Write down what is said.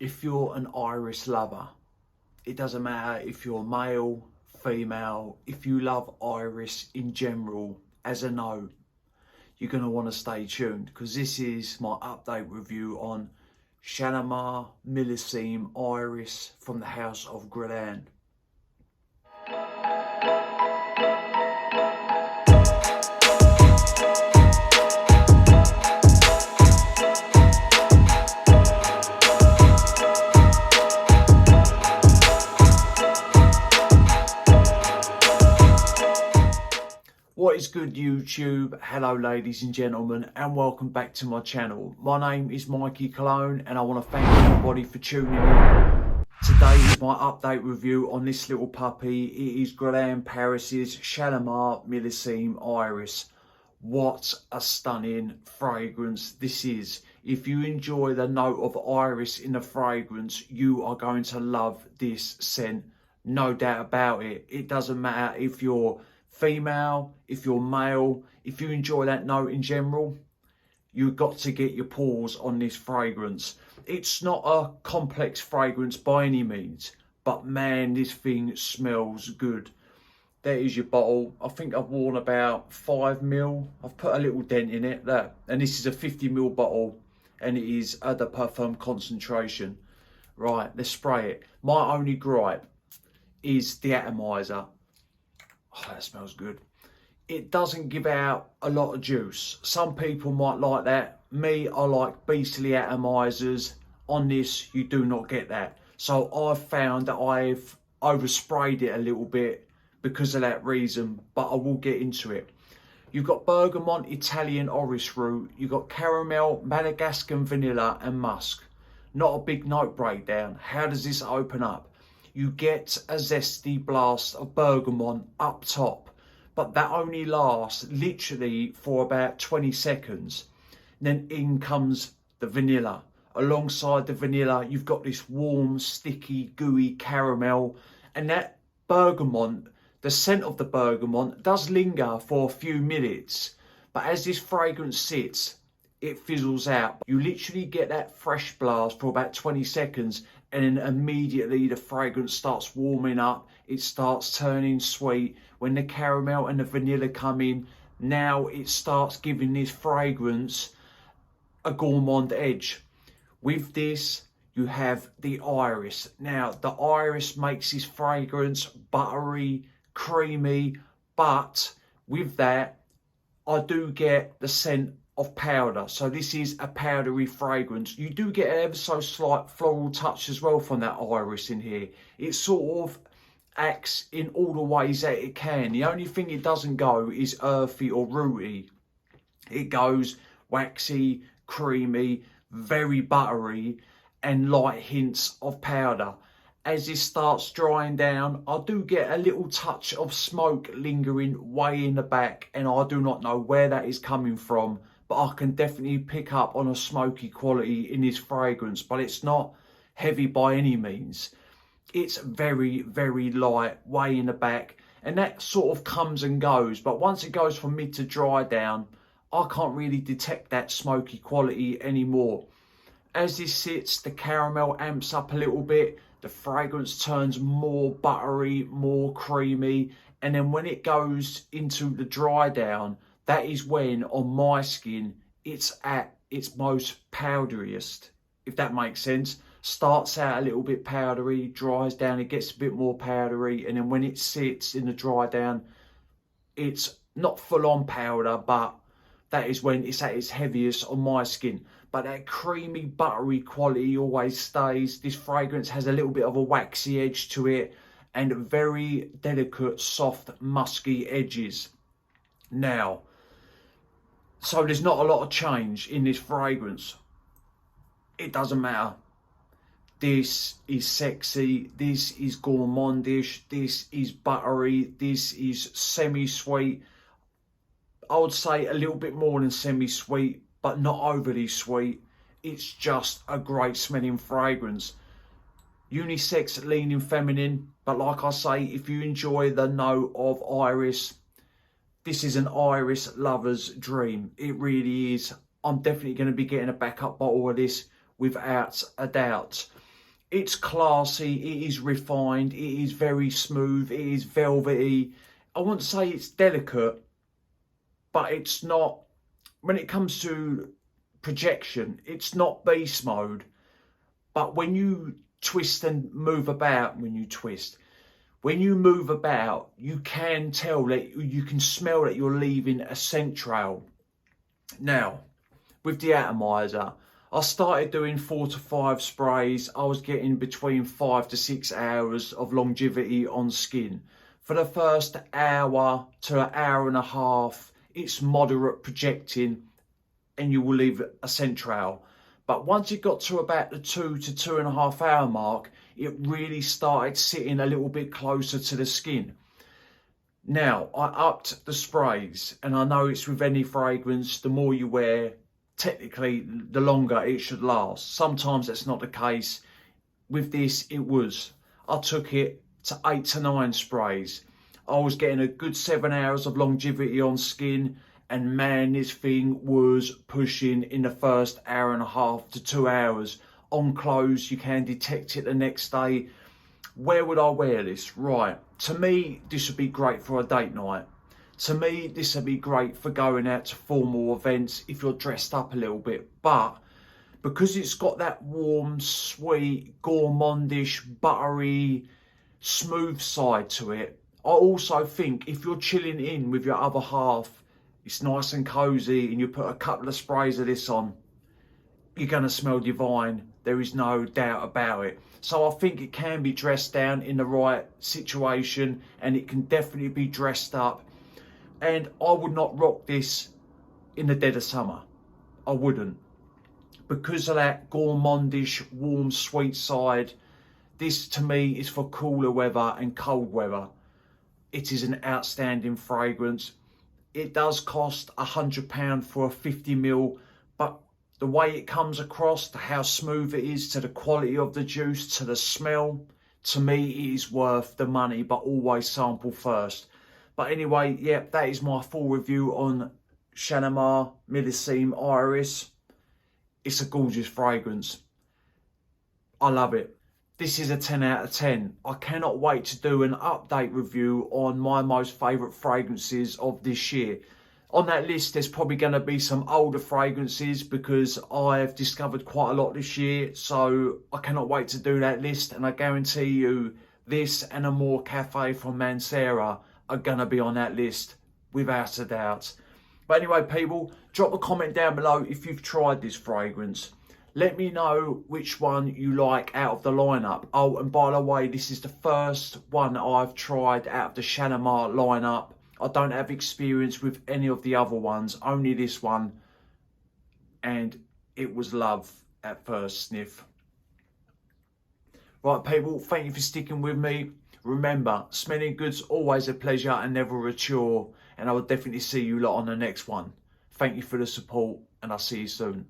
If you're an iris lover, it doesn't matter if you're male, female, if you love iris in general as a note, you're going to want to stay tuned because this is my update review on Shalimar Millesime Iris from the house of Gourmand. What is good, YouTube? Hello ladies and gentlemen, and welcome back to my channel. My name is Mikey Cologne and I want to thank everybody for tuning in. Today is my update review on this little puppy. It is Gourmand Paris's Shalimar Millesime Iris. What a stunning fragrance this is. If you enjoy the note of iris in the fragrance, you are going to love this scent. No doubt about it. It doesn't matter if you're female, if you're male, if you enjoy that note in general, you've got to get your paws on this fragrance. It's not a complex fragrance by any means, but man, this thing smells good. There is your bottle. I think I've worn about 5ml. I've put a little dent in it, that, and this is a 50ml bottle, and it is at the parfum concentration. Right, let's spray it. My only gripe is the atomizer. Oh, that smells good. It doesn't give out a lot of juice. Some people might like that. Me, I like beastly atomizers. On this, you do not get that. So I've found that I've oversprayed it a little bit because of that reason, but I will get into it. You've got bergamot, Italian orris root. You've got caramel, Madagascan vanilla and musk. Not a big note breakdown. How does this open up? You get a zesty blast of bergamot up top, but that only lasts literally for about 20 seconds. Then in comes the vanilla. Alongside the vanilla, you've got this warm, sticky, gooey caramel, and that bergamot, the scent of the bergamot does linger for a few minutes, but as this fragrance sits, it fizzles out. You literally get that fresh blast for about 20 seconds, and then immediately the fragrance starts warming up. It starts turning sweet. When the caramel and the vanilla come in, now it starts giving this fragrance a gourmand edge. With this, you have the iris. Now, the iris makes this fragrance buttery, creamy, but with that, I do get the scent of powder. So this is a powdery fragrance. You do get an ever so slight floral touch as well from that iris in here. It sort of acts in all the ways that it can. The only thing it doesn't go is earthy or rooty. It goes waxy, creamy, very buttery, and light hints of powder. As this starts drying down, I do get a little touch of smoke lingering way in the back, and I do not know where that is coming from, but I can definitely pick up on a smoky quality in this fragrance, but it's not heavy by any means. It's very, very light, way in the back, and that sort of comes and goes, but once it goes from mid to dry down, I can't really detect that smoky quality anymore. As this sits, the caramel amps up a little bit, the fragrance turns more buttery, more creamy, and then when it goes into the dry down, that is when, on my skin, it's at its most powderiest, if that makes sense. Starts out a little bit powdery, dries down, it gets a bit more powdery, and then when it sits in the dry down, it's not full on powder, but that is when it's at its heaviest on my skin. But that creamy, buttery quality always stays. This fragrance has a little bit of a waxy edge to it and very delicate, soft, musky edges. Now, so there's not a lot of change in this fragrance. It doesn't matter. This is sexy, this is gourmandish, this is buttery, this is semi-sweet. I would say a little bit more than semi-sweet, but not overly sweet. It's just a great smelling fragrance. Unisex, leaning feminine, but like I say, if you enjoy the note of iris, this is an iris lover's dream. It really is. I'm definitely going to be getting a backup bottle of this without a doubt. It's classy, it is refined, it is very smooth, it is velvety. I wouldn't say it's delicate, but it's not, when it comes to projection, it's not beast mode. But when you twist and move about, when you move about, you can tell that, you can smell that you're leaving a scent trail. Now, with the atomizer, I started doing 4 to 5 sprays. I was getting between 5 to 6 hours of longevity on skin. For the first hour to an hour and a half, it's moderate projecting and you will leave a scent trail. But once it got to about the 2 to 2.5 hour mark, it really started sitting a little bit closer to the skin. Now, I upped the sprays, and I know it's with any fragrance, the more you wear, technically, the longer it should last. Sometimes that's not the case. With this, it was. I took it to 8 to 9 sprays. I was getting a good 7 hours of longevity on skin, and man, this thing was pushing in the first hour and a half to 2 hours. On clothes, you can detect it the next day. Where would I wear this? Right, to me, this would be great for a date night. To me, this would be great for going out to formal events if you're dressed up a little bit. But because it's got that warm, sweet, gourmandish, buttery, smooth side to it, I also think if you're chilling in with your other half, it's nice and cozy, and you put a couple of sprays of this on, you're going to smell divine. There is no doubt about it. So I think it can be dressed down in the right situation, and it can definitely be dressed up. And I would not rock this in the dead of summer. I wouldn't. Because of that gourmandish, warm, sweet side, this to me is for cooler weather and cold weather. It is an outstanding fragrance. It does cost £100 for a 50ml, but the way it comes across, to how smooth it is, to the quality of the juice, to the smell, to me it is worth the money, but always sample first. But anyway, yeah, that is my full review on Shalimar Millésime Iris. It's a gorgeous fragrance. I love it. This is a 10 out of 10. I cannot wait to do an update review on my most favourite fragrances of this year. On that list, there's probably going to be some older fragrances because I've discovered quite a lot this year. So I cannot wait to do that list. And I guarantee you this and Amore Cafe from Mancera are going to be on that list without a doubt. But anyway, people, drop a comment down below if you've tried this fragrance. Let me know which one you like out of the lineup. Oh, and by the way, this is the first one I've tried out of the Shalimar lineup. I don't have experience with any of the other ones, only this one. And it was love at first sniff. Right, people, thank you for sticking with me. Remember, smelling good's always a pleasure and never a chore. And I will definitely see you lot on the next one. Thank you for the support, and I'll see you soon.